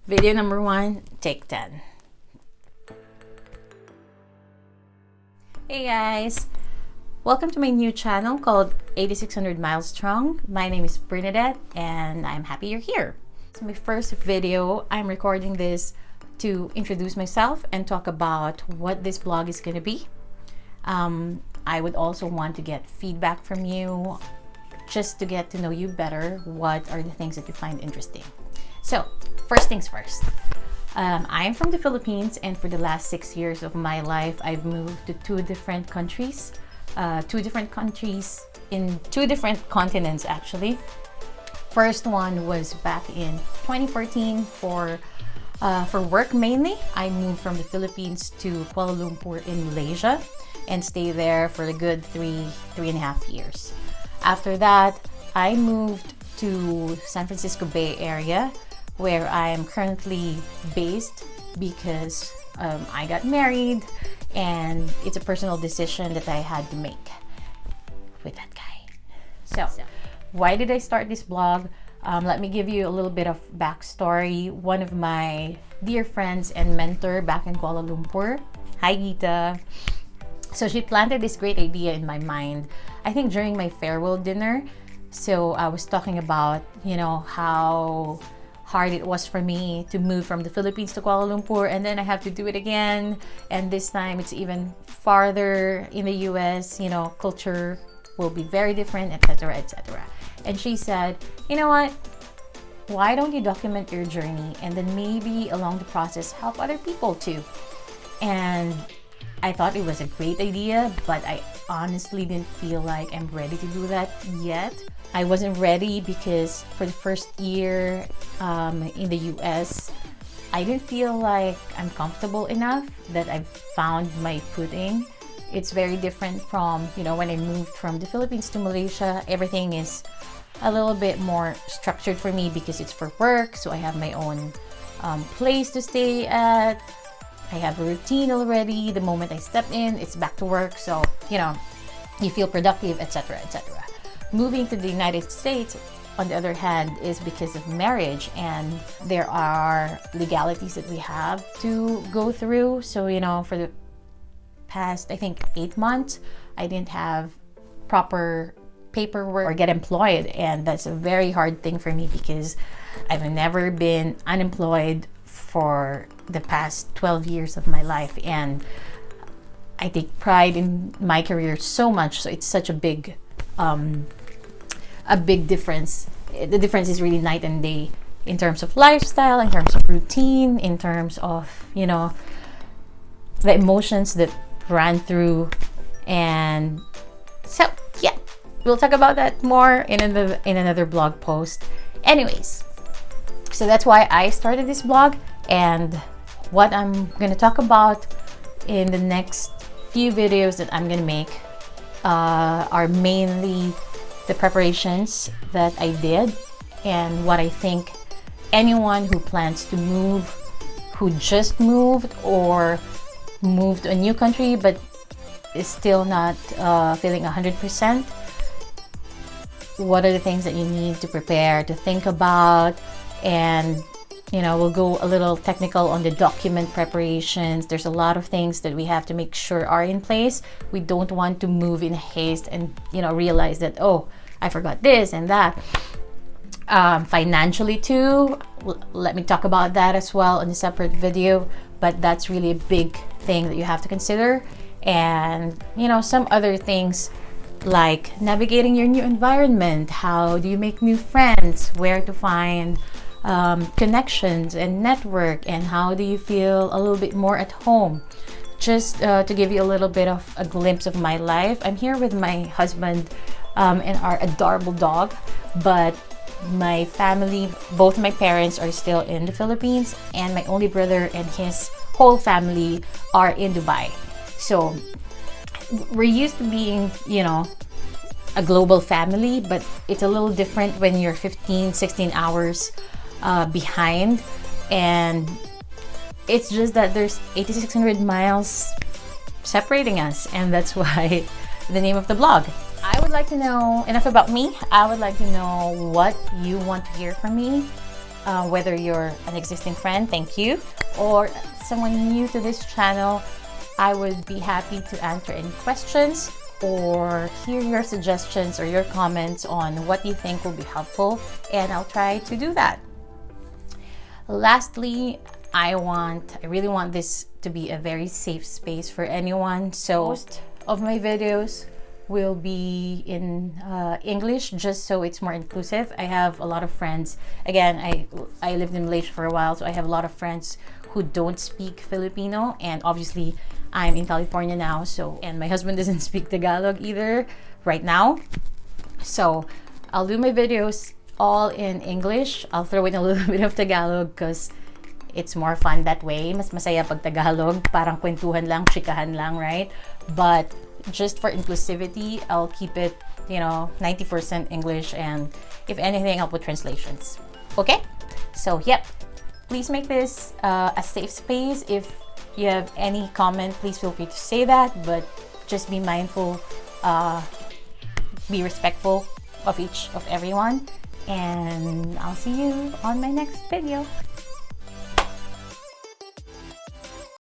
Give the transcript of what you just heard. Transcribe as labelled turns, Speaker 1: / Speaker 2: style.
Speaker 1: Video number 1, take 10. Hey guys! Welcome to my new channel called 8600 Miles Strong. My name is Bernadette and I'm happy you're here. It's my first video. I'm recording this to introduce myself and talk about what this blog is going to be. I would also want to get feedback from you just to get to know you better. What are the things that you find interesting? So, first things first. I'm from the Philippines, and for the last 6 years of my life, I've moved to two different countries in two different continents actually. First one was back in 2014 for work mainly. I moved from the Philippines to Kuala Lumpur in Malaysia and stayed there for a good three and a half years. After that, I moved to San Francisco Bay Area, where I am currently based because I got married and it's a personal decision that I had to make with that guy. So, why did I start this blog? Let me give you a little bit of backstory. One of my dear friends and mentor back in Kuala Lumpur, hi Gita. So she planted this great idea in my mind, I think during my farewell dinner. So I was talking about, how hard it was for me to move from the Philippines to Kuala Lumpur, and then I have to do it again, and this time it's even farther in the US. Culture will be very different, etc., etc. And she said, you know what, why don't you document your journey and then maybe along the process help other people too? And I thought it was a great idea, but I honestly didn't feel like I'm ready to do that yet. I wasn't ready because for the first year in the US, I didn't feel like I'm comfortable enough that I've found my footing. It's very different from, when I moved from the Philippines to Malaysia. Everything is a little bit more structured for me because it's for work. So I have my own place to stay at. I have a routine already. The moment I step in, it's back to work. So, you feel productive, etc., etc. Moving to the United States, on the other hand, is because of marriage, and there are legalities that we have to go through. So, for the past, I think, 8 months, I didn't have proper paperwork or get employed, and that's a very hard thing for me because I've never been unemployed for the past 12 years of my life, and I take pride in my career so much. So it's such a big difference. The difference is really night and day in terms of lifestyle, in terms of routine, in terms of the emotions that ran through. And so yeah, we'll talk about that more in another blog post. Anyways, so that's why I started this blog, and what I'm going to talk about in the next few videos that I'm going to make are mainly the preparations that I did and what I think anyone who plans to move, who just moved or moved to a new country but is still not feeling 100%, what are the things that you need to prepare, to think about. And we'll go a little technical on the document preparations. There's a lot of things that we have to make sure are in place. We don't want to move in haste and realize that, oh, I forgot this and that. Financially too, let me talk about that as well in a separate video, but that's really a big thing that you have to consider. And some other things like navigating your new environment. How do you make new friends? Where to find connections and network, and how do you feel a little bit more at home? Just to give you a little bit of a glimpse of my life, I'm here with my husband and our adorable dog, but my family, both my parents are still in the Philippines, and my only brother and his whole family are in Dubai. So we're used to being, a global family, but it's a little different when you're 15-16 hours behind, and it's just that there's 8600 miles separating us, and that's why the name of the blog. I would like to know enough about me. I would like to know what you want to hear from me. whether you're an existing friend, thank you, or someone new to this channel. I would be happy to answer any questions or hear your suggestions or your comments on what you think will be helpful, and I'll try to do that. Lastly, I really want this to be a very safe space for anyone. So most of my videos will be in English, just so it's more inclusive. I have a lot of friends. Again, I lived in Malaysia for a while, so I have a lot of friends who don't speak Filipino, and obviously I'm in California now, and my husband doesn't speak Tagalog either right now. So I'll do my videos all in English. I'll throw in a little bit of Tagalog because it's more fun that way. Mas masaya pag Tagalog, parang kwentuhan lang, chikahan lang, right? But just for inclusivity, I'll keep it, 90% English, and if anything, I'll put translations. Okay? So, yep. Please make this a safe space. If you have any comment, please feel free to say that, but just be mindful, be respectful of everyone, and I'll see you on my next video.